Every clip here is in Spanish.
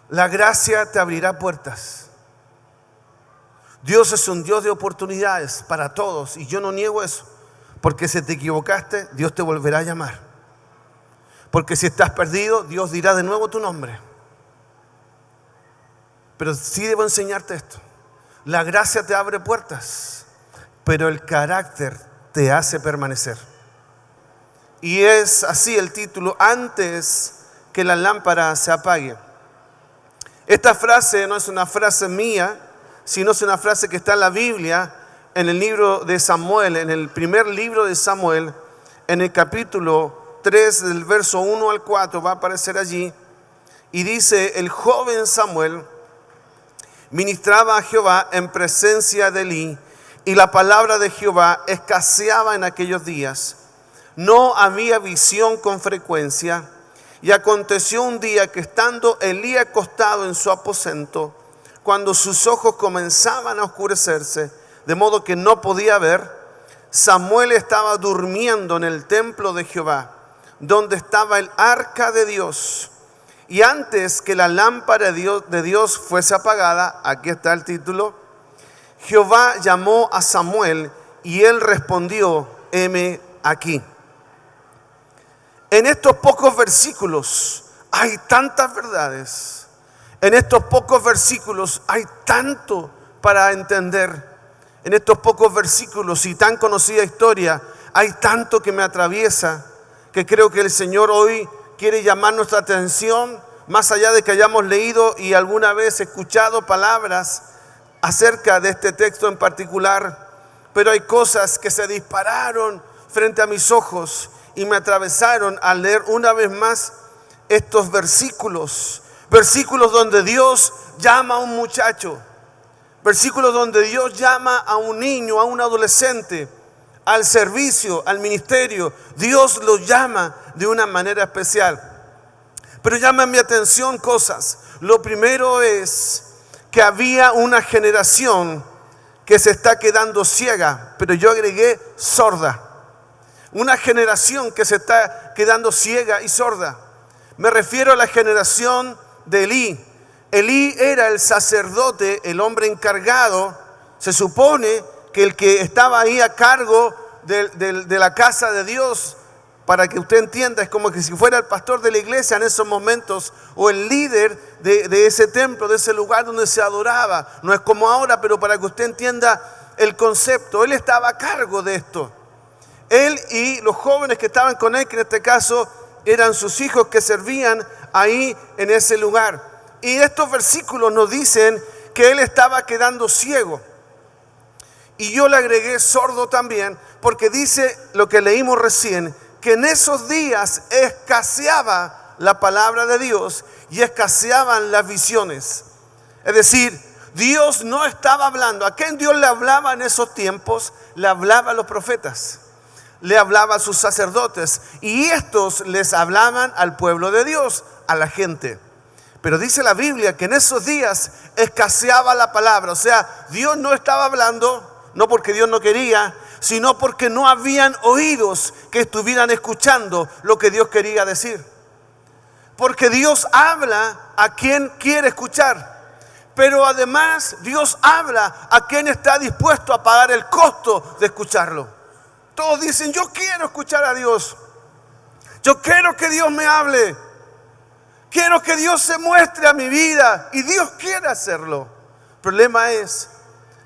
La gracia te abrirá puertas. Dios es un Dios de oportunidades para todos, y yo no niego eso. Porque si te equivocaste, Dios te volverá a llamar. Porque si estás perdido, Dios dirá de nuevo tu nombre. Pero sí debo enseñarte esto. La gracia te abre puertas, pero el carácter te hace permanecer. Y es así el título: antes que la lámpara se apague. Esta frase no es una frase mía, sino es una frase que está en la Biblia, en el libro de Samuel, en el primer libro de Samuel, en el capítulo 3, del verso 1 al 4, va a aparecer allí. Y dice: el joven Samuel ministraba a Jehová en presencia de Elí, y la palabra de Jehová escaseaba en aquellos días. No había visión con frecuencia. Y aconteció un día que, estando Elí acostado en su aposento, cuando sus ojos comenzaban a oscurecerse, de modo que no podía ver, Samuel estaba durmiendo en el templo de Jehová, donde estaba el arca de Dios. Y antes que la lámpara de Dios fuese apagada, aquí está el título, Jehová llamó a Samuel, y él respondió: heme aquí. En estos pocos versículos hay tantas verdades. En estos pocos versículos hay tanto para entender. En estos pocos versículos y tan conocida historia hay tanto que me atraviesa, que creo que el Señor hoy quiere llamar nuestra atención, más allá de que hayamos leído y alguna vez escuchado palabras acerca de este texto en particular. Pero hay cosas que se dispararon frente a mis ojos y me atravesaron al leer una vez más estos versículos. Versículos donde Dios llama a un muchacho. Versículos donde Dios llama a un niño, a un adolescente, al servicio, al ministerio. Dios los llama de una manera especial. Pero llaman mi atención cosas. Lo primero es que había una generación que se está quedando ciega, pero yo agregué sorda. Una generación que se está quedando ciega y sorda. Me refiero a la generación de Elí. Elí era el sacerdote, el hombre encargado. Se supone que el que estaba ahí a cargo de la casa de Dios, para que usted entienda, es como que si fuera el pastor de la iglesia en esos momentos, o el líder de ese templo, de ese lugar donde se adoraba. No es como ahora, pero para que usted entienda el concepto, él estaba a cargo de esto. Él y los jóvenes que estaban con él, que en este caso eran sus hijos que servían ahí en ese lugar. Y estos versículos nos dicen que él estaba quedando ciego. Y yo le agregué sordo también, porque dice lo que leímos recién, que en esos días escaseaba la palabra de Dios y escaseaban las visiones. Es decir, Dios no estaba hablando. ¿A quién Dios le hablaba en esos tiempos? Le hablaba a los profetas, le hablaba a sus sacerdotes, y estos les hablaban al pueblo de Dios, a la gente. Pero dice la Biblia que en esos días escaseaba la palabra. O sea, Dios no estaba hablando, no porque Dios no quería, sino porque no habían oídos que estuvieran escuchando lo que Dios quería decir. Porque Dios habla a quien quiere escuchar, pero además Dios habla a quien está dispuesto a pagar el costo de escucharlo. Todos dicen: yo quiero escuchar a Dios, yo quiero que Dios me hable, quiero que Dios se muestre a mi vida, y Dios quiere hacerlo. El problema es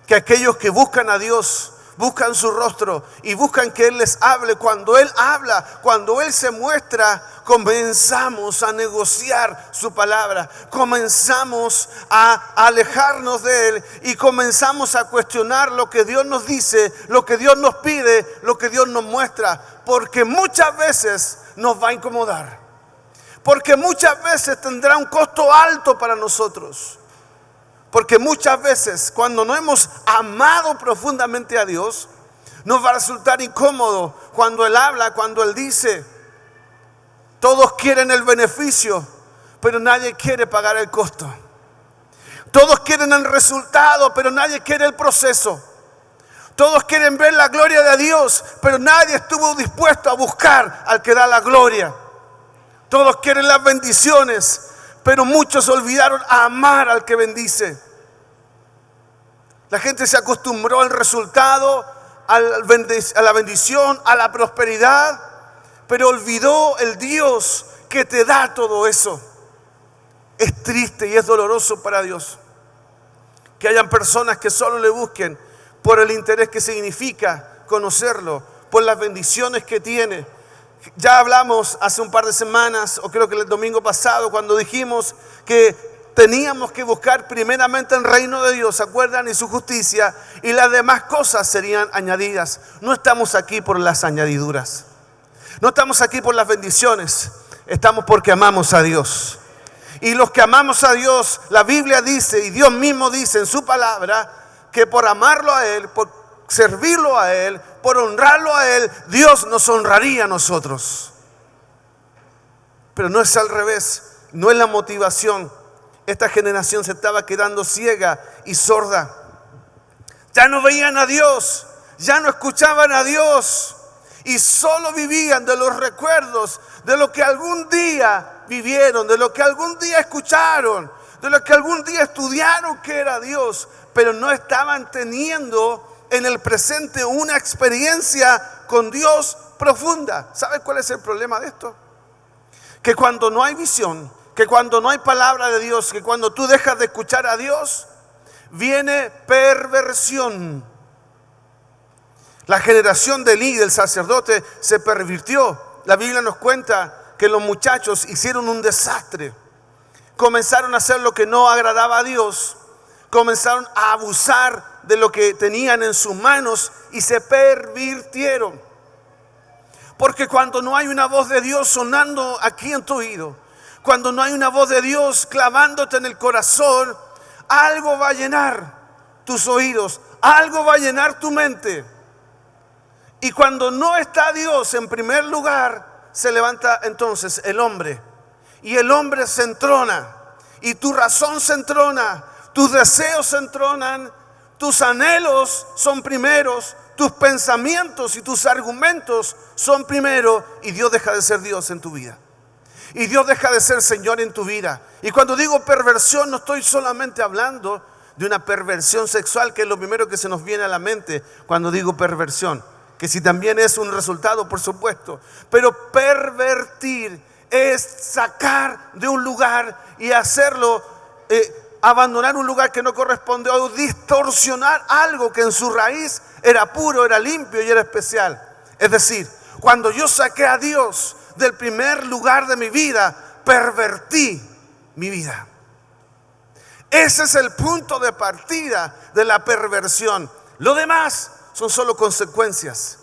que aquellos que buscan a Dios, buscan su rostro y buscan que Él les hable. Cuando Él habla, cuando Él se muestra, comenzamos a negociar su palabra, comenzamos a alejarnos de Él y comenzamos a cuestionar lo que Dios nos dice, lo que Dios nos pide, lo que Dios nos muestra, porque muchas veces nos va a incomodar, porque muchas veces tendrá un costo alto para nosotros. Porque muchas veces cuando no hemos amado profundamente a Dios, nos va a resultar incómodo cuando Él habla, cuando Él dice. Todos quieren el beneficio, pero nadie quiere pagar el costo. Todos quieren el resultado, pero nadie quiere el proceso. Todos quieren ver la gloria de Dios, pero nadie estuvo dispuesto a buscar al que da la gloria. Todos quieren las bendiciones, pero muchos olvidaron amar al que bendice. La gente se acostumbró al resultado, a la bendición, a la prosperidad, pero olvidó el Dios que te da todo eso. Es triste y es doloroso para Dios que hayan personas que solo le busquen por el interés que significa conocerlo, por las bendiciones que tiene. Ya hablamos hace un par de semanas, o creo que el domingo pasado, cuando dijimos que teníamos que buscar primeramente el reino de Dios, ¿se acuerdan? Y su justicia, y las demás cosas serían añadidas. No estamos aquí por las añadiduras. No estamos aquí por las bendiciones. Estamos porque amamos a Dios. Y los que amamos a Dios, la Biblia dice, y Dios mismo dice en su palabra, que por amarlo a Él, por servirlo a Él, por honrarlo a Él, Dios nos honraría a nosotros. Pero no es al revés, no es la motivación. Esta generación se estaba quedando ciega y sorda. Ya no veían a Dios, ya no escuchaban a Dios, y solo vivían de los recuerdos de lo que algún día vivieron, de lo que algún día escucharon, de lo que algún día estudiaron que era Dios, pero no estaban teniendo en el presente una experiencia con Dios profunda. ¿Sabes cuál es el problema de esto? Que cuando no hay visión, que cuando no hay palabra de Dios, que cuando tú dejas de escuchar a Dios, viene perversión. La generación de Elí, del sacerdote, se pervirtió. La Biblia nos cuenta que los muchachos hicieron un desastre. Comenzaron a hacer lo que no agradaba a Dios. Comenzaron a abusar de lo que tenían en sus manos y se pervirtieron. Porque cuando no hay una voz de Dios sonando aquí en tu oído, cuando no hay una voz de Dios clavándote en el corazón, algo va a llenar tus oídos, algo va a llenar tu mente. Y cuando no está Dios en primer lugar, se levanta entonces el hombre. Y el hombre se entrona. Y tu razón se entrona. Tus deseos se entronan. Tus anhelos son primeros. Tus pensamientos y tus argumentos son primero. Y Dios deja de ser Dios en tu vida. Y Dios deja de ser Señor en tu vida. Y cuando digo perversión, no estoy solamente hablando de una perversión sexual, que es lo primero que se nos viene a la mente cuando digo perversión. Que si también es un resultado, por supuesto. Pero pervertir es sacar de un lugar y hacerlo, abandonar un lugar que no corresponde, o distorsionar algo que en su raíz era puro, era limpio y era especial. Es decir, cuando yo saqué a Dios del primer lugar de mi vida, pervertí mi vida. Ese es el punto de partida de la perversión. Lo demás son solo consecuencias.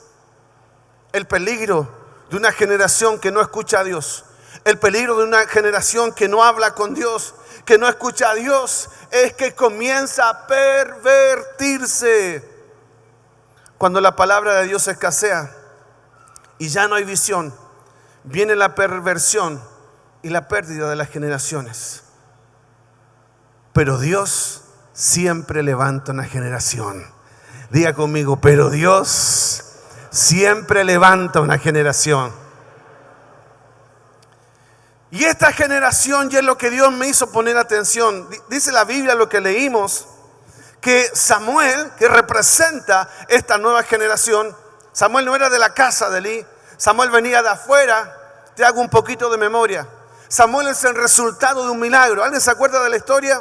El peligro de una generación que no escucha a Dios, el peligro de una generación que no habla con Dios, que no escucha a Dios, es que comienza a pervertirse. Cuando la palabra de Dios escasea y ya no hay visión, viene la perversión y la pérdida de las generaciones. Pero Dios siempre levanta una generación. Diga conmigo, pero Dios siempre levanta una generación. Y esta generación, y es lo que Dios me hizo poner atención. Dice la Biblia, lo que leímos, que Samuel, que representa esta nueva generación, Samuel no era de la casa de Elí, Samuel venía de afuera. Te hago un poquito de memoria. Samuel es el resultado de un milagro. ¿Alguien se acuerda de la historia?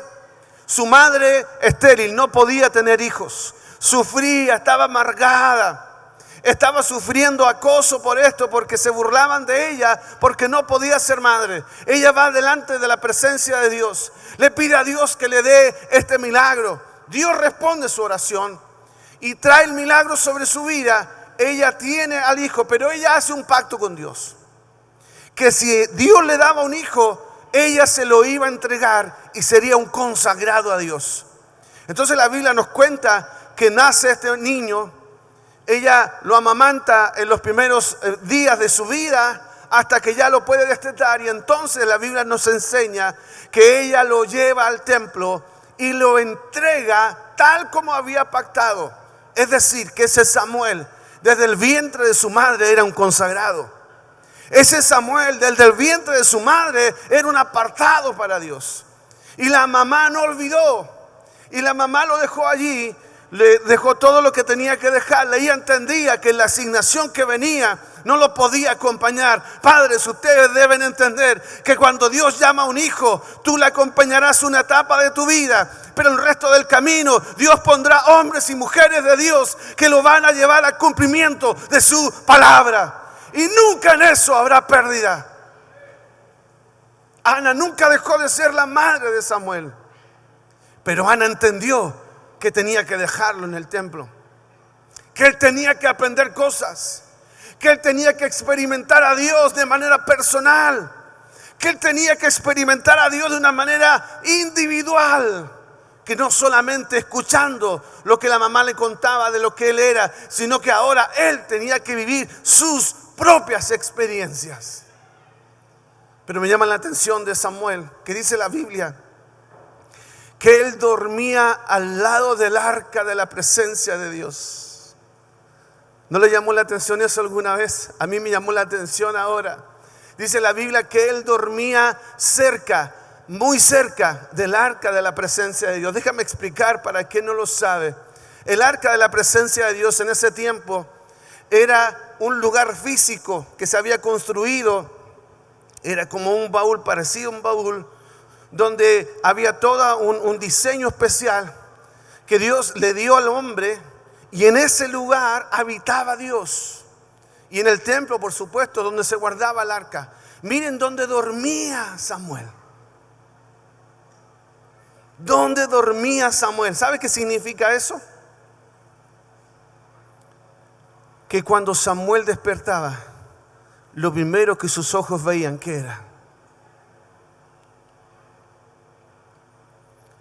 Su madre estéril, no podía tener hijos. Sufría, estaba amargada. Estaba sufriendo acoso por esto, porque se burlaban de ella, porque no podía ser madre. Ella va delante de la presencia de Dios. Le pide a Dios que le dé este milagro. Dios responde su oración y trae el milagro sobre su vida. Ella tiene al hijo, pero ella hace un pacto con Dios. Que si Dios le daba un hijo, ella se lo iba a entregar y sería un consagrado a Dios. Entonces la Biblia nos cuenta que nace este niño. Ella lo amamanta en los primeros días de su vida hasta que ya lo puede destetar. Y entonces la Biblia nos enseña que ella lo lleva al templo y lo entrega tal como había pactado. Es decir, que ese Samuel, desde el vientre de su madre, era un consagrado. Ese Samuel, desde el vientre de su madre, era un apartado para Dios. Y la mamá no olvidó. Y la mamá lo dejó allí. Le dejó todo lo que tenía que dejarle. Ella entendía que la asignación que venía no lo podía acompañar. Padres, ustedes deben entender que cuando Dios llama a un hijo, tú le acompañarás una etapa de tu vida, pero el resto del camino Dios pondrá hombres y mujeres de Dios que lo van a llevar al cumplimiento de su palabra. Y nunca en eso habrá pérdida. Ana nunca dejó de ser la madre de Samuel, pero Ana entendió que tenía que dejarlo en el templo, que él tenía que aprender cosas, que él tenía que experimentar a Dios de manera personal, que él tenía que experimentar a Dios de una manera individual, que no solamente escuchando lo que la mamá le contaba de lo que él era, sino que ahora él tenía que vivir sus propias experiencias. Pero me llama la atención de Samuel, que dice la Biblia que él dormía al lado del arca de la presencia de Dios. ¿No le llamó la atención eso alguna vez? A mí me llamó la atención ahora. Dice la Biblia que él dormía cerca, muy cerca del arca de la presencia de Dios. Déjame explicar para quien no lo sabe. El arca de la presencia de Dios en ese tiempo era un lugar físico que se había construido. Era como un baúl, parecido a un baúl, donde había todo un diseño especial que Dios le dio al hombre, y en ese lugar habitaba Dios. Y en el templo, por supuesto, donde se guardaba el arca. Miren dónde dormía Samuel. ¿Dónde dormía Samuel? ¿Sabe qué significa eso? Que cuando Samuel despertaba, lo primero que sus ojos veían, ¿qué era?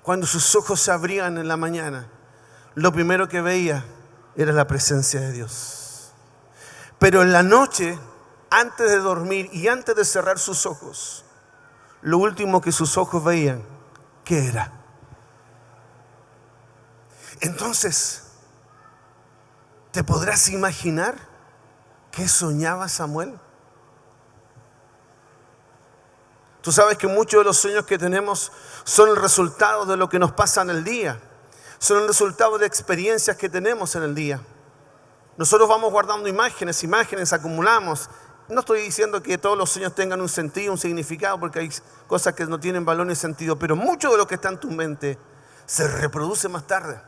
Cuando sus ojos se abrían en la mañana, lo primero que veía era la presencia de Dios. Pero en la noche, antes de dormir y antes de cerrar sus ojos, lo último que sus ojos veían, ¿qué era? Entonces, ¿te podrás imaginar qué soñaba Samuel? Tú sabes que muchos de los sueños que tenemos son el resultado de lo que nos pasa en el día. Son el resultado de experiencias que tenemos en el día. Nosotros vamos guardando imágenes, acumulamos. No estoy diciendo que todos los sueños tengan un sentido, un significado, porque hay cosas que no tienen valor ni sentido. Pero mucho de lo que está en tu mente se reproduce más tarde.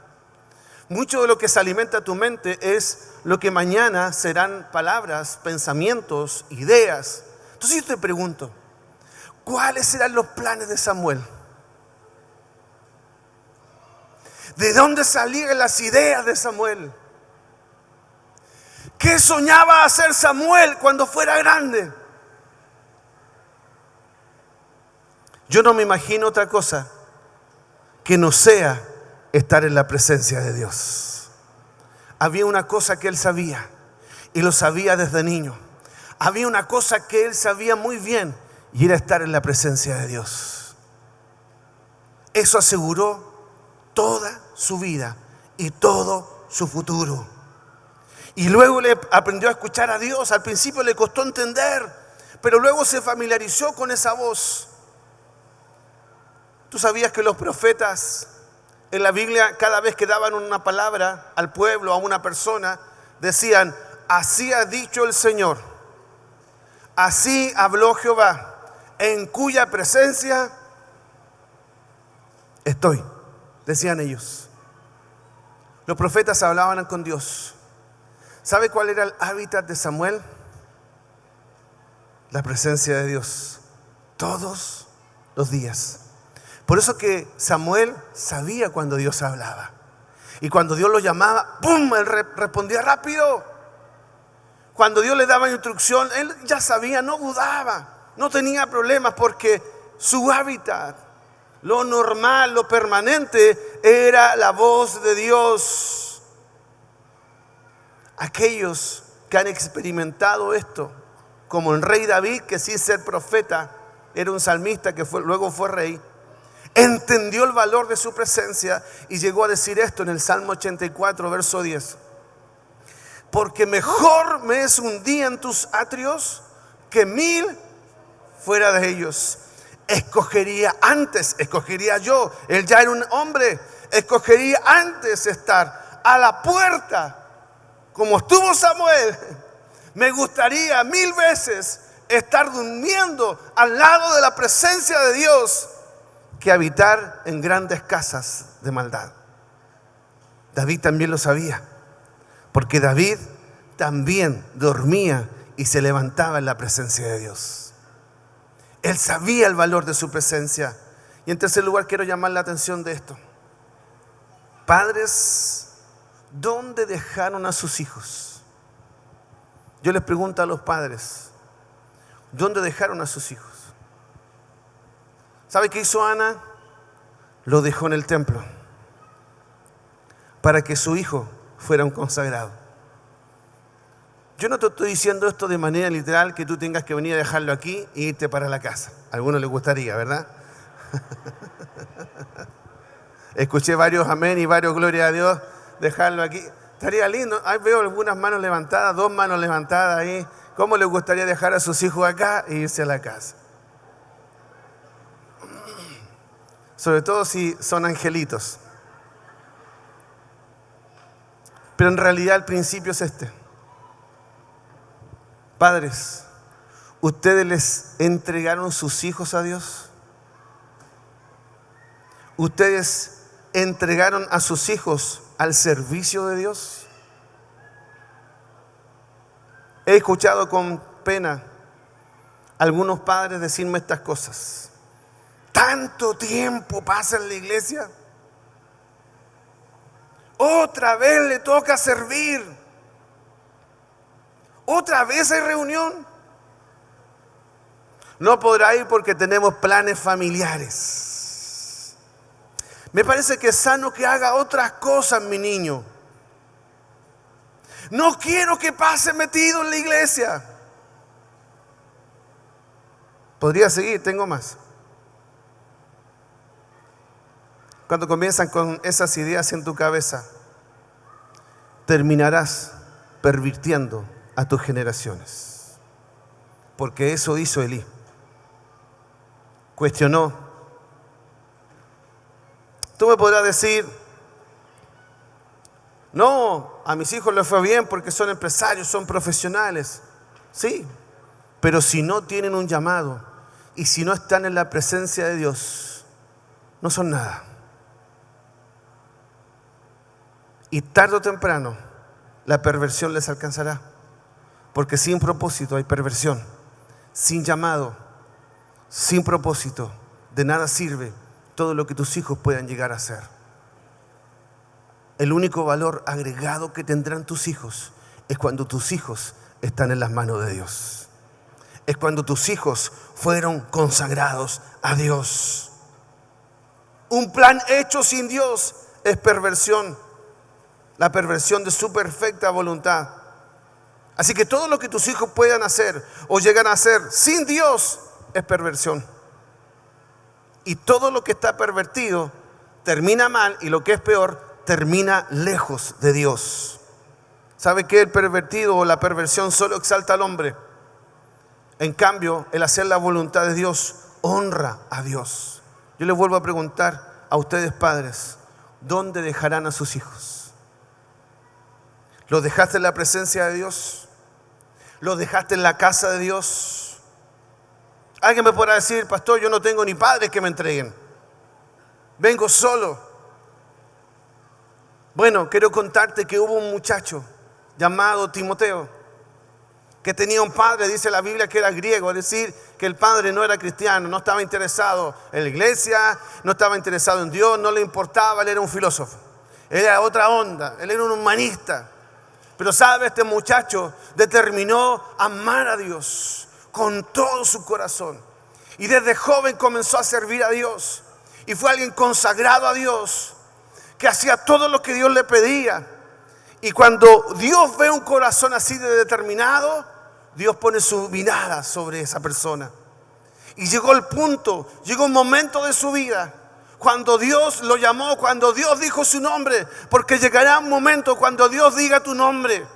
Mucho de lo que se alimenta tu mente es lo que mañana serán palabras, pensamientos, ideas. Entonces yo te pregunto, ¿cuáles eran los planes de Samuel? ¿De dónde salían las ideas de Samuel? ¿Qué soñaba hacer Samuel cuando fuera grande? Yo no me imagino otra cosa que no sea estar en la presencia de Dios. Había una cosa que él sabía, y lo sabía desde niño. Había una cosa que él sabía muy bien, y era estar en la presencia de Dios. Eso aseguró toda su vida y todo su futuro. Y luego le aprendió a escuchar a Dios. Al principio le costó entender, pero luego se familiarizó con esa voz. ¿Tú sabías que los profetas en la Biblia, cada vez que daban una palabra al pueblo, a una persona, decían: así ha dicho el Señor, así habló Jehová, en cuya presencia estoy? Decían ellos. Los profetas hablaban con Dios. ¿Sabe cuál era el hábitat de Samuel? La presencia de Dios, todos los días. Por eso que Samuel sabía cuando Dios hablaba. Y cuando Dios lo llamaba, ¡pum!, él respondía rápido. Cuando Dios le daba instrucción, él ya sabía, no dudaba, no tenía problemas, porque su hábitat, lo normal, lo permanente, era la voz de Dios. Aquellos que han experimentado esto, como el rey David, que sin ser profeta era un salmista que luego fue rey, entendió el valor de su presencia y llegó a decir esto en el Salmo 84, verso 10: porque mejor me es un día en tus atrios que 1000 fuera de ellos. Escogería yo, él ya era un hombre, escogería antes estar a la puerta, como estuvo Samuel. Me gustaría 1000 veces estar durmiendo al lado de la presencia de Dios que habitar en grandes casas de maldad. David también lo sabía, porque David también dormía y se levantaba en la presencia de Dios. Él sabía el valor de su presencia. Y en tercer lugar, quiero llamar la atención de esto. Padres, ¿dónde dejaron a sus hijos? Yo les pregunto a los padres, ¿dónde dejaron a sus hijos? ¿Sabe qué hizo Ana? Lo dejó en el templo para que su hijo fuera un consagrado. Yo no te estoy diciendo esto de manera literal, que tú tengas que venir a dejarlo aquí e irte para la casa. A algunos les gustaría, ¿verdad? Escuché varios amén y varios gloria a Dios, dejarlo aquí. Estaría lindo. Ahí veo algunas manos levantadas, 2 manos levantadas ahí. ¿Cómo les gustaría dejar a sus hijos acá e irse a la casa? Sobre todo si son angelitos. Pero en realidad el principio es este. Padres, ¿ustedes les entregaron sus hijos a Dios? ¿Ustedes entregaron a sus hijos al servicio de Dios? He escuchado con pena algunos padres decirme estas cosas. ¿Tanto tiempo pasa en la iglesia? Otra vez le toca servir. Otra vez hay reunión. No podrá ir porque tenemos planes familiares. Me parece que es sano que haga otras cosas, mi niño. No quiero que pase metido en la iglesia. Podría seguir, tengo más. Cuando comienzan con esas ideas en tu cabeza, terminarás pervirtiendo a tus generaciones. Porque eso hizo Elí. Cuestionó. Tú me podrás decir, no, a mis hijos les fue bien porque son empresarios, son profesionales. Sí, pero si no tienen un llamado y si no están en la presencia de Dios, no son nada. Y tarde o temprano la perversión les alcanzará. Porque sin propósito hay perversión. Sin llamado, sin propósito, de nada sirve todo lo que tus hijos puedan llegar a hacer. El único valor agregado que tendrán tus hijos es cuando tus hijos están en las manos de Dios. Es cuando tus hijos fueron consagrados a Dios. Un plan hecho sin Dios es perversión. La perversión de su perfecta voluntad. Así que todo lo que tus hijos puedan hacer o llegan a hacer sin Dios es perversión. Y todo lo que está pervertido termina mal, y lo que es peor, termina lejos de Dios. ¿Sabe qué? El pervertido o la perversión solo exalta al hombre. En cambio, el hacer la voluntad de Dios honra a Dios. Yo les vuelvo a preguntar a ustedes, padres, ¿dónde dejarán a sus hijos? ¿Los dejaste en la presencia de Dios? ¿Los dejaste en la casa de Dios? Alguien me podrá decir, pastor, yo no tengo ni padres que me entreguen. Vengo solo. Bueno, quiero contarte que hubo un muchacho llamado Timoteo, que tenía un padre, dice la Biblia, que era griego, es decir, que el padre no era cristiano, no estaba interesado en la iglesia, no estaba interesado en Dios, no le importaba, él era un filósofo. Él era otra onda, él era un humanista. Pero sabe, este muchacho determinó amar a Dios con todo su corazón. Y desde joven comenzó a servir a Dios. Y fue alguien consagrado a Dios, que hacía todo lo que Dios le pedía. Y cuando Dios ve un corazón así de determinado, Dios pone su mirada sobre esa persona. Y llegó el punto, llegó un momento de su vida cuando Dios lo llamó, cuando Dios dijo su nombre, porque llegará un momento cuando Dios diga tu nombre,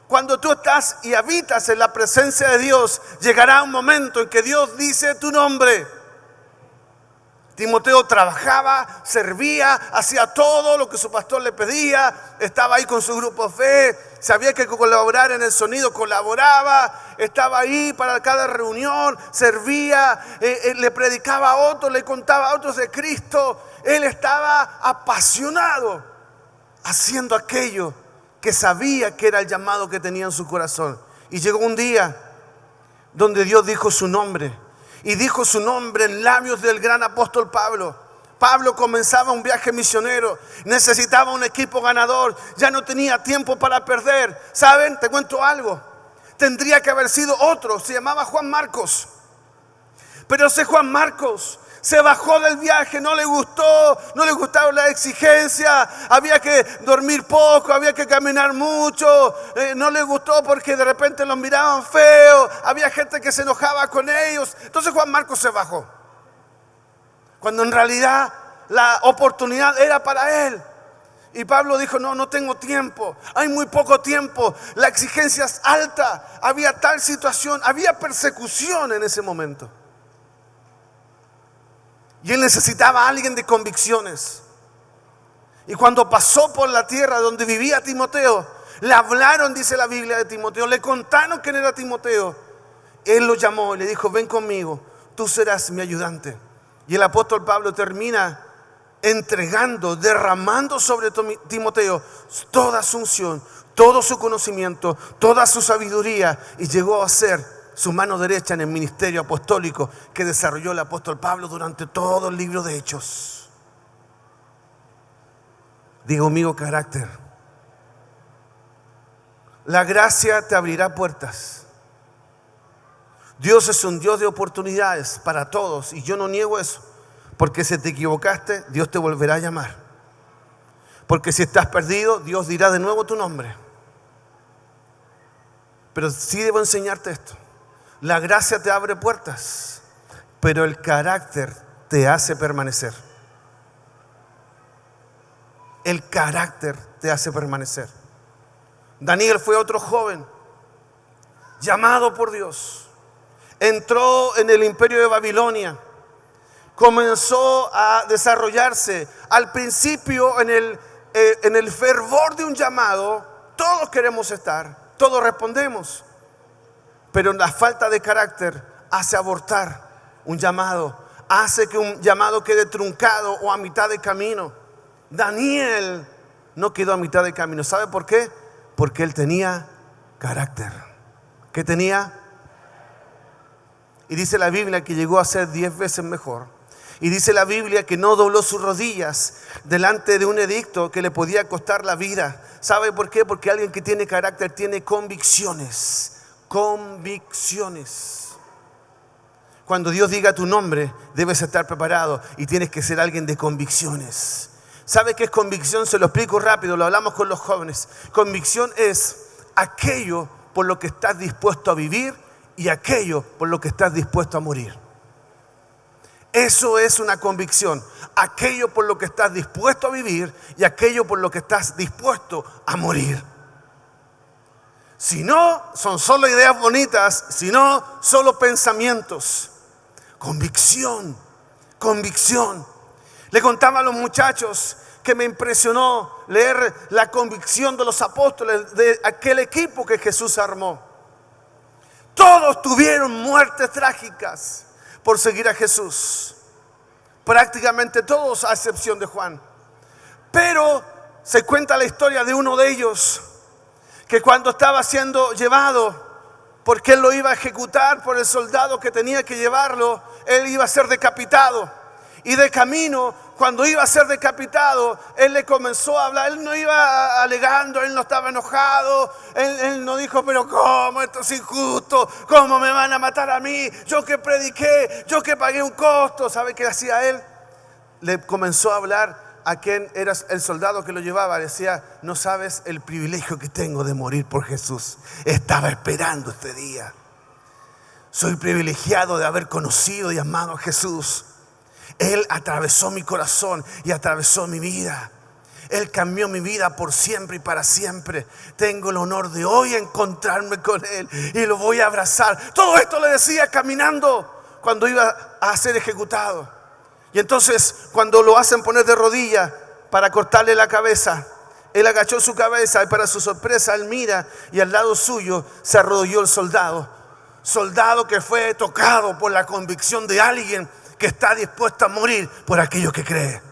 Cuando tú estás y habitas en la presencia de Dios, llegará un momento en que Dios dice tu nombre. Timoteo trabajaba, servía, hacía todo lo que su pastor le pedía, estaba ahí con su grupo de fe, sabía que colaborar en el sonido, colaboraba, estaba ahí para cada reunión, servía, le predicaba a otros, le contaba a otros de Cristo. Él estaba apasionado haciendo aquello que sabía que era el llamado que tenía en su corazón. Y llegó un día donde Dios dijo su nombre. Y dijo su nombre en labios del gran apóstol Pablo. Pablo comenzaba un viaje misionero. Necesitaba un equipo ganador. Ya no tenía tiempo para perder. ¿Saben? Te cuento algo. Tendría que haber sido otro. Se llamaba Juan Marcos. Pero ese Juan Marcos se bajó del viaje, no le gustaba la exigencia, había que dormir poco, había que caminar mucho, no le gustó porque de repente los miraban feo, había gente que se enojaba con ellos. Entonces Juan Marcos se bajó, cuando en realidad la oportunidad era para él. Y Pablo dijo, no tengo tiempo, hay muy poco tiempo, la exigencia es alta, había tal situación, había persecución en ese momento. Y él necesitaba a alguien de convicciones. Y cuando pasó por la tierra donde vivía Timoteo, le hablaron, dice la Biblia, de Timoteo, le contaron quién era Timoteo. Él lo llamó y le dijo, ven conmigo, tú serás mi ayudante. Y el apóstol Pablo termina entregando, derramando sobre Timoteo toda su unción, todo su conocimiento, toda su sabiduría, y llegó a ser su mano derecha en el ministerio apostólico que desarrolló el apóstol Pablo durante todo el libro de Hechos. Diga conmigo, carácter. La gracia te abrirá puertas. Dios es un Dios de oportunidades para todos, y yo no niego eso, porque si te equivocaste, Dios te volverá a llamar. Porque si estás perdido, Dios dirá de nuevo tu nombre. Pero sí debo enseñarte esto. La gracia te abre puertas, pero el carácter te hace permanecer. El carácter te hace permanecer. Daniel fue otro joven llamado por Dios. Entró en el imperio de Babilonia. Comenzó a desarrollarse. Al principio, en el fervor de un llamado, todos queremos estar, todos respondemos. Pero la falta de carácter hace abortar un llamado, hace que un llamado quede truncado o a mitad de camino. Daniel no quedó a mitad de camino. ¿Sabe por qué? Porque él tenía carácter. ¿Qué tenía? Y dice la Biblia que llegó a ser 10 veces mejor. Y dice la Biblia que no dobló sus rodillas delante de un edicto que le podía costar la vida. ¿Sabe por qué? Porque alguien que tiene carácter tiene convicciones. Convicciones. Cuando Dios diga tu nombre, debes estar preparado y tienes que ser alguien de convicciones. ¿Sabe qué es convicción? Se lo explico rápido, lo hablamos con los jóvenes. Convicción es aquello por lo que estás dispuesto a vivir y aquello por lo que estás dispuesto a morir. Eso es una convicción. Aquello por lo que estás dispuesto a vivir y aquello por lo que estás dispuesto a morir. Si no, son solo ideas bonitas, si no, solo pensamientos. Convicción, convicción. Le contaba a los muchachos que me impresionó leer la convicción de los apóstoles de aquel equipo que Jesús armó. Todos tuvieron muertes trágicas por seguir a Jesús. Prácticamente todos, a excepción de Juan. Pero se cuenta la historia de uno de ellos que cuando estaba siendo llevado, porque él lo iba a ejecutar por el soldado que tenía que llevarlo, él iba a ser decapitado. Y de camino, cuando iba a ser decapitado, él le comenzó a hablar. Él no iba alegando, él no estaba enojado. Él no dijo, pero ¿cómo? Esto es injusto. ¿Cómo me van a matar a mí? Yo que prediqué, yo que pagué un costo. ¿Sabe qué hacía él? Le comenzó a hablar a quien era el soldado que lo llevaba. Decía, no sabes el privilegio que tengo de morir por Jesús. Estaba esperando este día. Soy privilegiado de haber conocido y amado a Jesús. Él atravesó mi corazón y atravesó mi vida. Él cambió mi vida por siempre y para siempre. Tengo el honor de hoy encontrarme con Él y lo voy a abrazar. Todo esto le decía caminando cuando iba a ser ejecutado. Y entonces cuando lo hacen poner de rodillas para cortarle la cabeza, Él agachó su cabeza y para su sorpresa Él mira y al lado suyo se arrodilló el soldado. Soldado que fue tocado por la convicción de alguien que está dispuesto a morir por aquello que cree.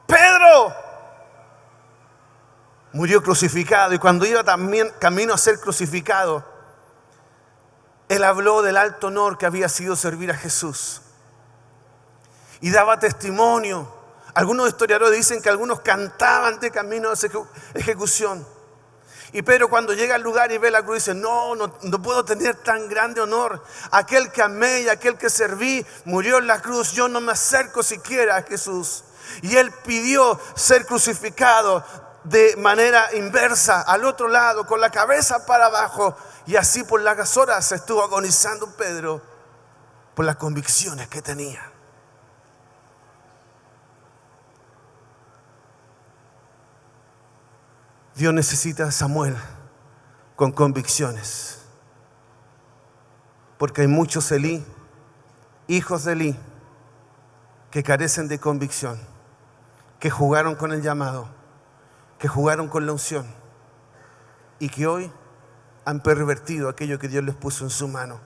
Pedro murió crucificado y cuando iba también camino a ser crucificado, él habló del alto honor que había sido servir a Jesús y daba testimonio. Algunos historiadores dicen que algunos cantaban de camino a esa ejecución. Y Pedro cuando llega al lugar y ve la cruz dice, no puedo tener tan grande honor. Aquel que amé y aquel que serví murió en la cruz. Yo no me acerco siquiera a Jesús. Y Él pidió ser crucificado de manera inversa, al otro lado, con la cabeza para abajo. Y así por largas horas estuvo agonizando Pedro por las convicciones que tenía. Dios necesita a Samuel con convicciones. Porque hay muchos Elí, hijos de Elí, que carecen de convicción, que jugaron con el llamado, que jugaron con la unción y que hoy han pervertido aquello que Dios les puso en su mano.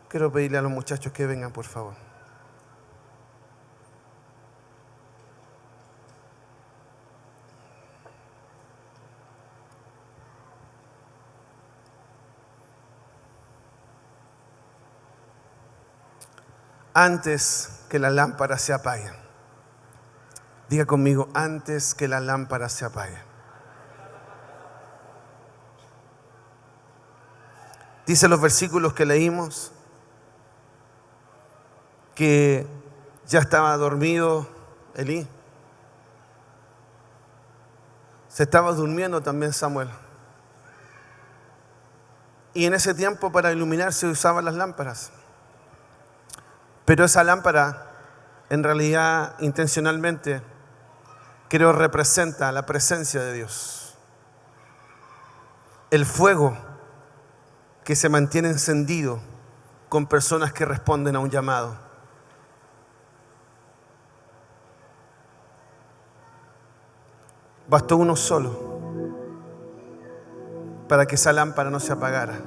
Quiero pedirle a los muchachos que vengan, por favor. Antes que la lámpara se apague. Diga conmigo, antes que la lámpara se apague. Dice los versículos que leímos que ya estaba dormido Elí. Se estaba durmiendo también Samuel. Y en ese tiempo para iluminarse usaban las lámparas. Pero esa lámpara, en realidad, intencionalmente, creo representa la presencia de Dios. El fuego que se mantiene encendido con personas que responden a un llamado. Bastó uno solo para que esa lámpara no se apagara.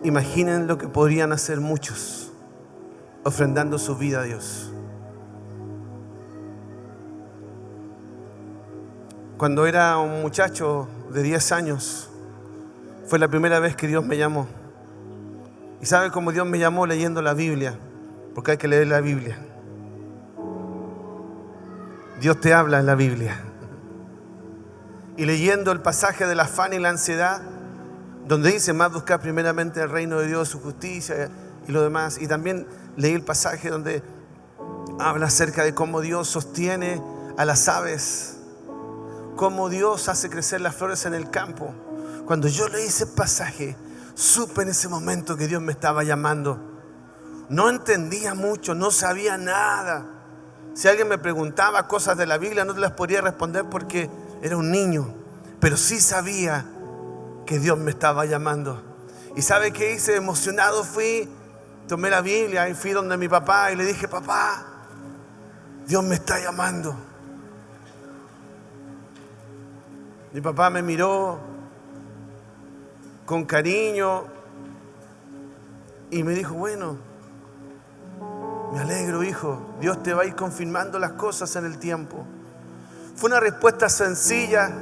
Imaginen lo que podrían hacer muchos ofrendando su vida a Dios. Cuando era un muchacho de 10 años, fue la primera vez que Dios me llamó. ¿Y sabe cómo Dios me llamó? Leyendo la Biblia, porque hay que leer la Biblia. Dios te habla en la Biblia. Y leyendo el pasaje del afán y la ansiedad, donde dice más buscar primeramente el reino de Dios, su justicia y lo demás. Y también leí el pasaje donde habla acerca de cómo Dios sostiene a las aves, cómo Dios hace crecer las flores en el campo. Cuando yo leí ese pasaje, supe en ese momento que Dios me estaba llamando. No entendía mucho, no sabía nada. Si alguien me preguntaba cosas de la Biblia, no te las podría responder porque era un niño. Pero sí sabía que Dios me estaba llamando. ¿Y sabe qué hice? Emocionado fui, tomé la Biblia y fui donde mi papá y le dije, papá, Dios me está llamando. Mi papá me miró con cariño y me dijo, bueno, me alegro, hijo, Dios te va a ir confirmando las cosas en el tiempo. Fue una respuesta sencilla.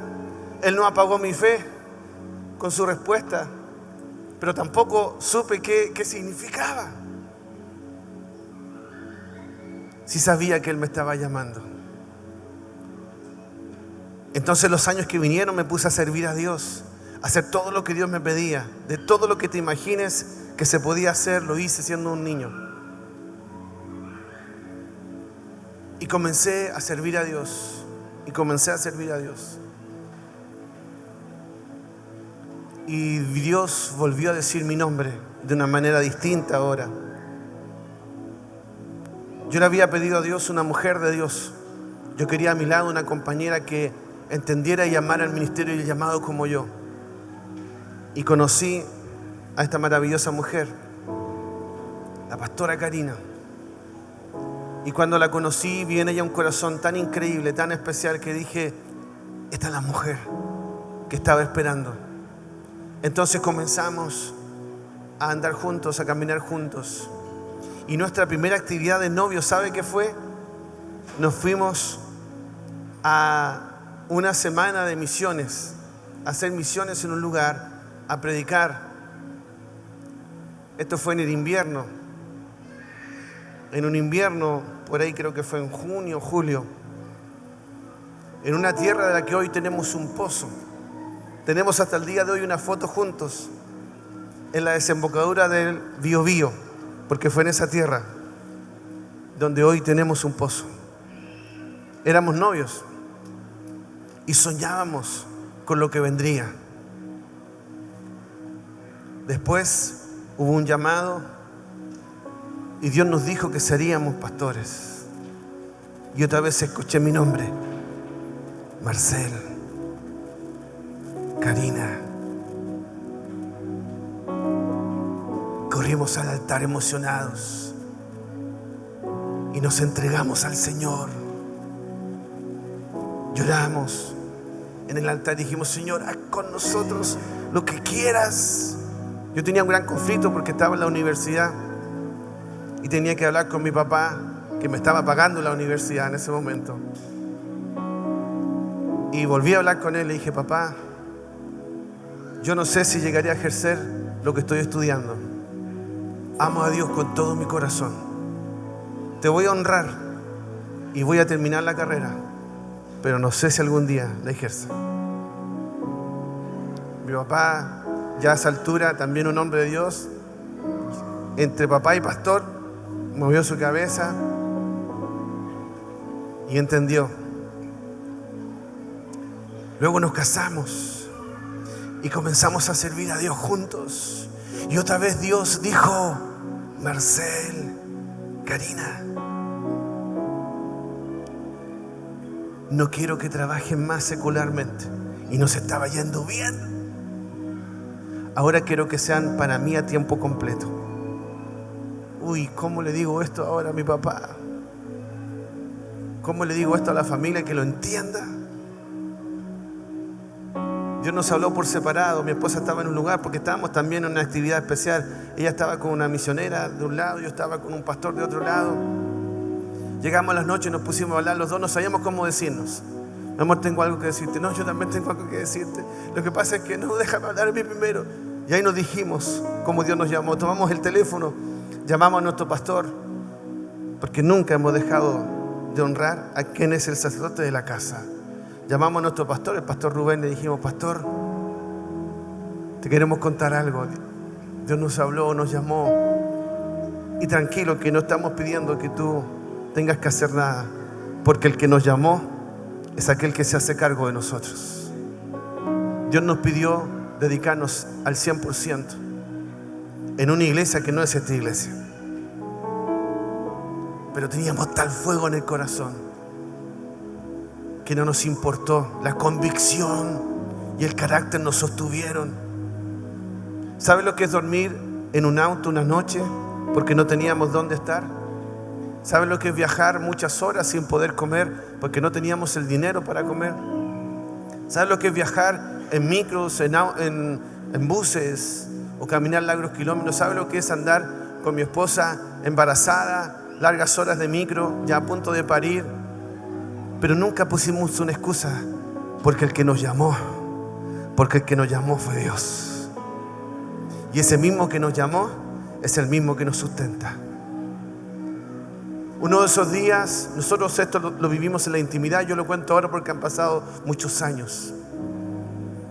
Él no apagó mi fe con su respuesta, pero tampoco supe qué significaba. Sí sabía que Él me estaba llamando. Entonces los años que vinieron me puse a servir a Dios, a hacer todo lo que Dios me pedía. De todo lo que te imagines que se podía hacer, lo hice siendo un niño. Y comencé a servir a Dios. Y comencé a servir a Dios. Y Dios volvió a decir mi nombre de una manera distinta ahora. Yo le había pedido a Dios una mujer de Dios. Yo quería a mi lado una compañera que entendiera y amara el ministerio y el llamado como yo. Y conocí a esta maravillosa mujer, la pastora Karina. Y cuando la conocí, vi en ella un corazón tan increíble, tan especial, que dije, esta es la mujer que estaba esperando. Entonces comenzamos a andar juntos, a caminar juntos. Y nuestra primera actividad de novio, ¿sabe qué fue? Nos fuimos a una semana de misiones, a hacer misiones en un lugar, a predicar. Esto fue en el invierno. En un invierno, por ahí creo que fue en junio, julio. En una tierra de la que hoy tenemos un pozo. Tenemos hasta el día de hoy una foto juntos en la desembocadura del Biobío, porque fue en esa tierra donde hoy tenemos un pozo. Éramos novios y soñábamos con lo que vendría. Después hubo un llamado y Dios nos dijo que seríamos pastores. Y otra vez escuché mi nombre: Marcel, Karina. Corrimos al altar emocionados y nos entregamos al Señor. Lloramos en el altar y dijimos: Señor, haz con nosotros lo que quieras. Yo tenía un gran conflicto porque estaba en la universidad y tenía que hablar con mi papá, que me estaba pagando la universidad en ese momento. Y volví a hablar con él. Le dije: papá, yo no sé si llegaré a ejercer lo que estoy estudiando. Amo a Dios con todo mi corazón. Te voy a honrar y voy a terminar la carrera, pero no sé si algún día la ejerza. Mi papá, ya a esa altura, también un hombre de Dios, entre papá y pastor, movió su cabeza y entendió. Luego nos casamos y comenzamos a servir a Dios juntos. Y otra vez Dios dijo: Marcel, Karina, no quiero que trabajen más secularmente. Y nos estaba yendo bien. Ahora quiero que sean para mí a tiempo completo. Uy, ¿cómo le digo esto ahora a mi papá? ¿Cómo le digo esto a la familia que lo entienda? Dios nos habló por separado. Mi esposa estaba en un lugar porque estábamos también en una actividad especial. Ella estaba con una misionera de un lado, yo estaba con un pastor de otro lado. Llegamos a las noches y nos pusimos a hablar los dos, no sabíamos cómo decirnos. Mi amor, tengo algo que decirte. No, yo también tengo algo que decirte. Lo que pasa es que no, déjame hablar a mí primero. Y ahí nos dijimos cómo Dios nos llamó. Tomamos el teléfono, llamamos a nuestro pastor, porque nunca hemos dejado de honrar a quien es el sacerdote de la casa. Llamamos a nuestro pastor, el pastor Rubén, le dijimos: pastor, te queremos contar algo. Dios nos habló, nos llamó. Y tranquilo, que no estamos pidiendo que tú tengas que hacer nada, porque el que nos llamó es aquel que se hace cargo de nosotros. Dios nos pidió dedicarnos al 100% en una iglesia que no es esta iglesia. Pero teníamos tal fuego en el corazón que no nos importó. La convicción y el carácter nos sostuvieron. ¿Sabe lo que es dormir en un auto una noche porque no teníamos dónde estar? ¿Sabe lo que es viajar muchas horas sin poder comer porque no teníamos el dinero para comer? ¿Sabe lo que es viajar en micros, en buses o caminar largos kilómetros? ¿Sabe lo que es andar con mi esposa embarazada, largas horas de micro, ya a punto de parir? Pero nunca pusimos una excusa, porque el que nos llamó fue Dios. Y ese mismo que nos llamó es el mismo que nos sustenta. Uno de esos días, nosotros esto lo vivimos en la intimidad. Yo lo cuento ahora porque han pasado muchos años.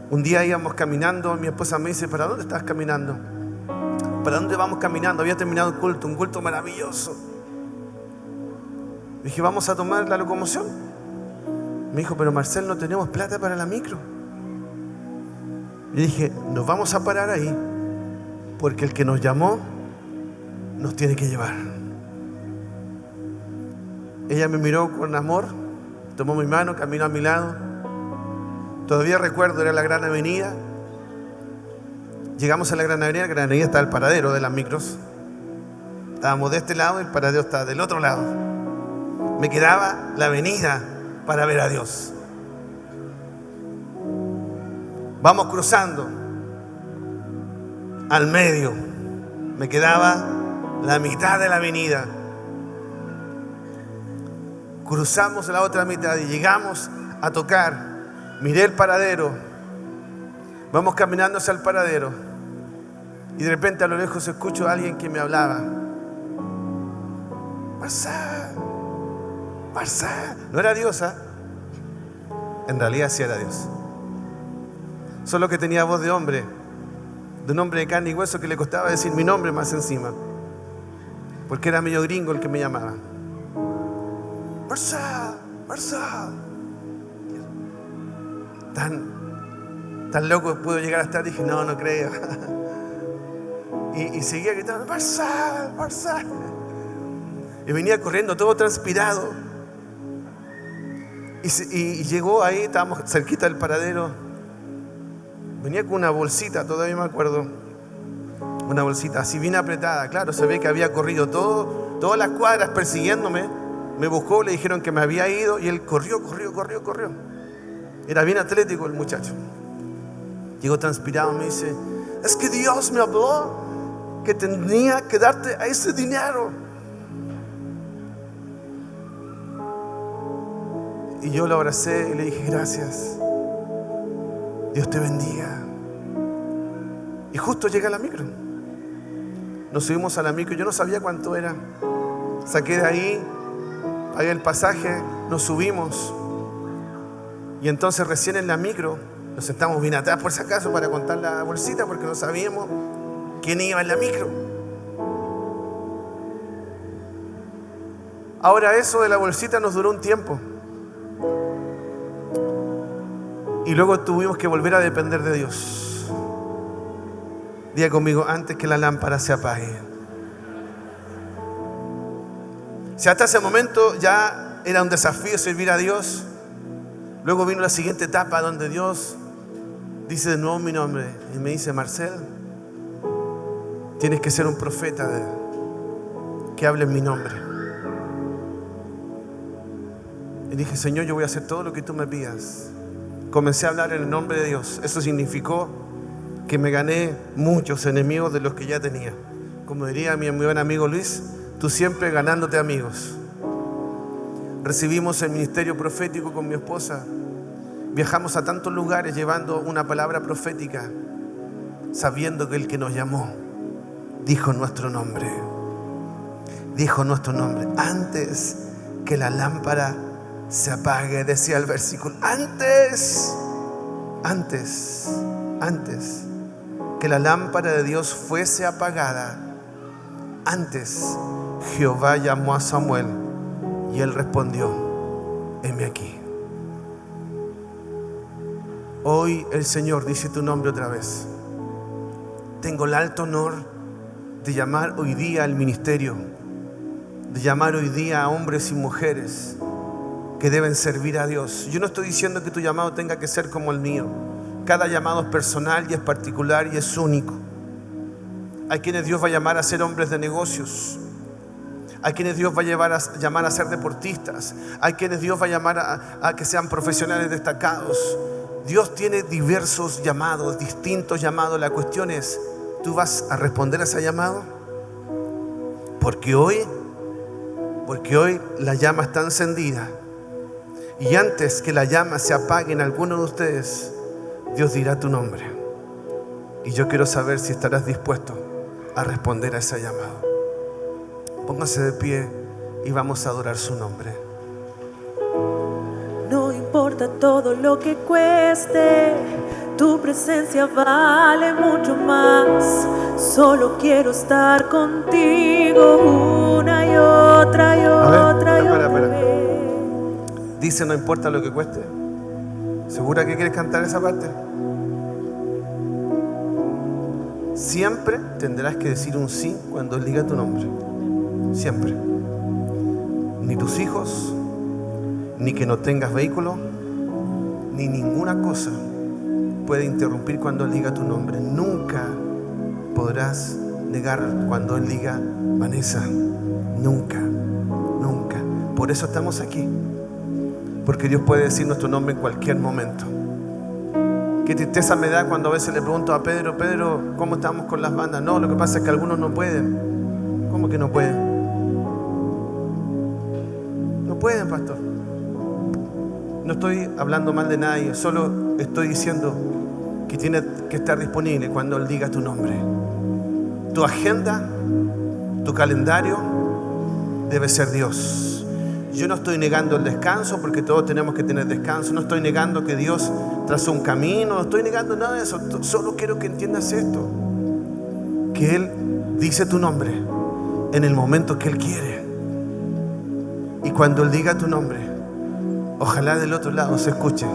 Un día íbamos caminando, mi esposa me dice: ¿para dónde estás caminando? ¿Para dónde vamos caminando? Había terminado el culto, un culto maravilloso. Dije: vamos a tomar la locomoción. Me dijo: pero Marcel, no tenemos plata para la micro. Y dije: nos vamos a parar ahí, porque el que nos llamó nos tiene que llevar. Ella me miró con amor, tomó mi mano, caminó a mi lado. Todavía recuerdo, era la Gran Avenida. Llegamos a la Gran Avenida está el paradero de las micros. Estábamos de este lado y el paradero estaba del otro lado. Me quedaba la avenida para ver a Dios. Vamos cruzando al medio. Me quedaba la mitad de la avenida. Cruzamos la otra mitad y llegamos a tocar. Miré el paradero. Vamos caminando hacia el paradero. Y de repente a lo lejos escucho a alguien que me hablaba. Marcel, Marcel. No era Dios, ¿eh? En realidad sí era Dios. Solo que tenía voz de hombre. De un hombre de carne y hueso que le costaba decir mi nombre más encima. Porque era medio gringo el que me llamaba. Marcel, Marcel. Tan loco puedo llegar a estar. Dije, no creo. Y seguía gritando, Marcel, Marcel. Y venía corriendo todo transpirado. Y llegó ahí, estábamos cerquita del paradero. Venía con una bolsita, todavía me acuerdo. Una bolsita así bien apretada. Claro, se ve que había corrido todas las cuadras persiguiéndome. Me buscó, le dijeron que me había ido. Y él corrió. Era bien atlético el muchacho. Llegó transpirado, me dice, es que Dios me habló que tenía que darte ese dinero. Y yo lo abracé y le dije, gracias. Dios te bendiga. Y justo llega la micro. Nos subimos a la micro. Yo no sabía cuánto era. Saqué de ahí, pagué el pasaje, nos subimos. Y entonces recién en la micro nos sentamos bien atrás por si acaso para contar la bolsita, porque no sabíamos quién iba en la micro. Ahora eso de la bolsita nos duró un tiempo. Y luego tuvimos que volver a depender de Dios. Diga conmigo, antes que la lámpara se apague. Si hasta ese momento ya era un desafío servir a Dios, luego vino la siguiente etapa donde Dios dice de nuevo mi nombre y me dice, Marcel, tienes que ser un profeta que hable en mi nombre. Y dije, Señor, yo voy a hacer todo lo que tú me pidas. Comencé a hablar en el nombre de Dios. Eso significó que me gané muchos enemigos de los que ya tenía. Como diría mi buen amigo Luis, tú siempre ganándote amigos. Recibimos el ministerio profético con mi esposa. Viajamos a tantos lugares llevando una palabra profética, sabiendo que el que nos llamó dijo nuestro nombre. Dijo nuestro nombre. Antes que la lámpara se apague, decía el versículo. Antes que la lámpara de Dios fuese apagada, antes Jehová llamó a Samuel y él respondió, heme aquí. Hoy el Señor dice tu nombre otra vez. Tengo el alto honor de llamar hoy día al ministerio, de llamar hoy día a hombres y mujeres que deben servir a Dios. Yo no estoy diciendo que tu llamado tenga que ser como el mío. Cada llamado es personal y es particular y es único. Hay quienes Dios va a llamar a ser hombres de negocios. Hay quienes Dios va a llamar a ser deportistas. Hay quienes Dios va a llamar a que sean profesionales destacados. Dios tiene diversos llamados, distintos llamados. La cuestión es, ¿tú vas a responder a ese llamado? Porque hoy la llama está encendida. Y antes que la llama se apague en alguno de ustedes, Dios dirá tu nombre. Y yo quiero saber si estarás dispuesto a responder a ese llamado. Póngase de pie y vamos a adorar su nombre. No importa todo lo que cueste, tu presencia vale mucho más. Solo quiero estar contigo una y otra y otra y otra vez. Dice, no importa lo que cueste. ¿Segura que quieres cantar esa parte? Siempre tendrás que decir un sí cuando Él diga tu nombre. Siempre. ni tus hijos, ni que no tengas vehículo, ni ninguna cosa puede interrumpir cuando Él diga tu nombre. Nunca podrás negar cuando Él diga Vanessa. Nunca, nunca. Por eso estamos aquí, porque Dios puede decir nuestro nombre en cualquier momento. Qué tristeza me da cuando a veces le pregunto a Pedro: Pedro, ¿cómo estamos con las bandas? No, lo que pasa es que algunos no pueden. ¿Cómo que no pueden? No pueden, pastor. No estoy hablando mal de nadie, solo estoy diciendo que tiene que estar disponible cuando Él diga tu nombre. Tu agenda, tu calendario debe ser Dios. Yo no estoy negando el descanso, porque todos tenemos que tener descanso. No estoy negando que Dios trazó un camino, no estoy negando nada de eso. Solo quiero que entiendas esto, que Él dice tu nombre en el momento que Él quiere. Y cuando Él diga tu nombre, ojalá del otro lado se escuche: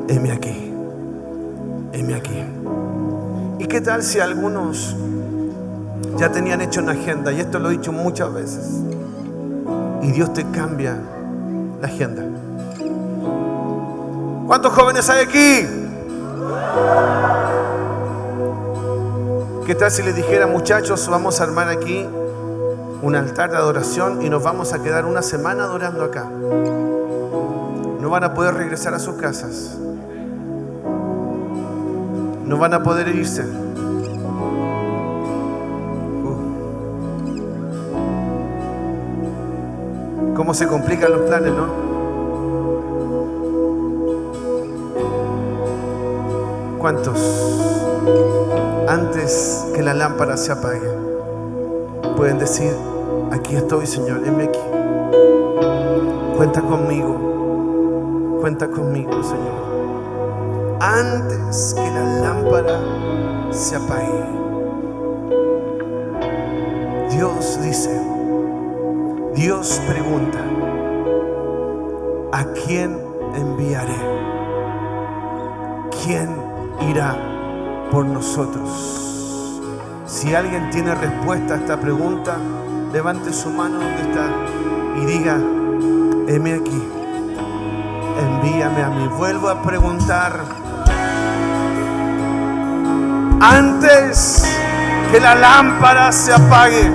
heme aquí, heme aquí. ¿Y qué tal si algunos ya tenían hecho una agenda? Y esto lo he dicho muchas veces. Y Dios te cambia la agenda. ¿Cuántos jóvenes hay aquí? ¿Qué tal si les dijera: muchachos, vamos a armar aquí un altar de adoración y nos vamos a quedar una semana adorando acá? No van a poder regresar a sus casas. No van a poder irse. ¿Cómo se complican los planes, no? ¿Cuántos, antes que la lámpara se apague, pueden decir: aquí estoy, Señor, heme aquí? Cuenta conmigo, Señor. Antes que la lámpara se apague. Dios dice, Dios pregunta: ¿a quién enviaré? ¿Quién irá por nosotros? Si alguien tiene respuesta a esta pregunta, levante su mano donde está y diga: heme aquí, envíame a mí. Vuelvo a preguntar: antes que la lámpara se apague,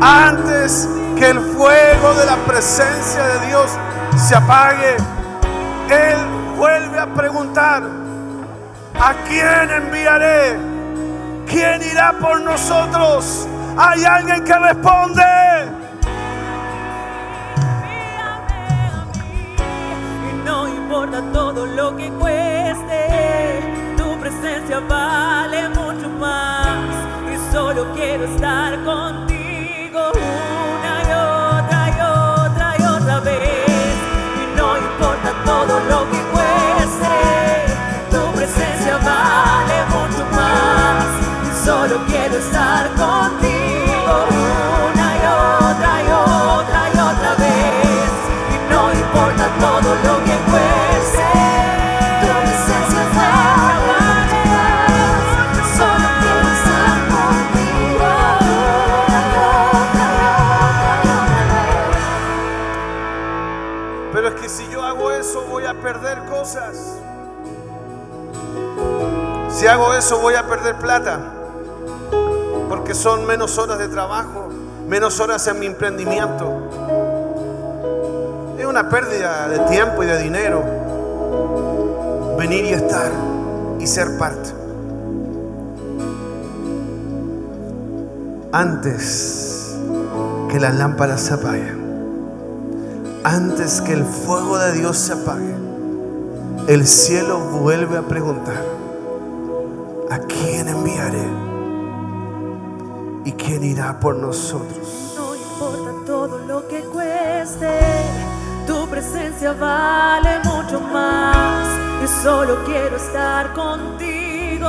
antes que el fuego de la presencia de Dios se apague, Él vuelve a preguntar: ¿a quién enviaré? ¿Quién irá por nosotros? ¿Hay alguien que responde? Y no importa todo lo que cueste, tu presencia vale mucho más. Y solo quiero estar contigo una y otra y otra y otra vez. Y no importa todo lo que cueste, tu presencia vale mucho más. Y solo quiero estar contigo una y otra y otra y otra vez. Y no importa todo lo que cueste, tu presencia vale más. Solo quiero estar contigo una y otra y otra vez. Pero es que si yo hago eso voy a perder cosas. Si hago eso voy a perder plata, porque son menos horas de trabajo, menos horas en mi emprendimiento. Es una pérdida de tiempo y de dinero venir y estar y ser parte. Antes que la lámpara se apague, antes que el fuego de Dios se apague, el cielo vuelve a preguntar: ¿a quién enviaré? ¿Y quién irá por nosotros? No importa todo lo que cueste, tu presencia vale mucho más. Yo solo quiero estar contigo